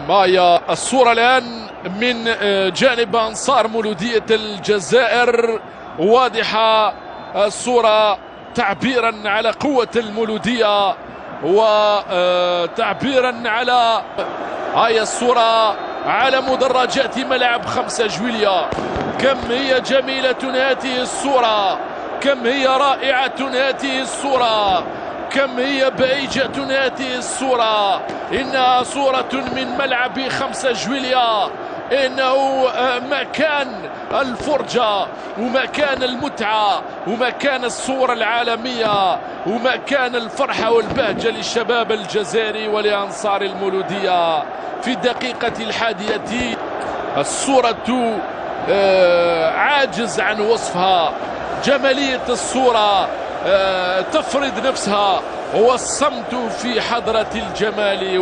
معايا الصورة الآن من جانب أنصار مولودية الجزائر، واضحة الصورة تعبيرا على قوة المولودية وتعبيرا على هاي الصورة على مدرجات ملعب 5 جويلية. كم هي جميلة هذه الصورة، كم هي رائعة هذه الصورة، كم هي بهيجة هذه الصورة. إنها صورة من ملعب 5 جويلية، إنه مكان الفرجة ومكان المتعة ومكان الصورة العالمية ومكان الفرحة والبهجة للشباب الجزائري ولأنصار المولودية. في الدقيقة 11 الصورة عاجز عن وصفها، جمالية الصورة تفرض نفسها، والصمت في حضرة الجمال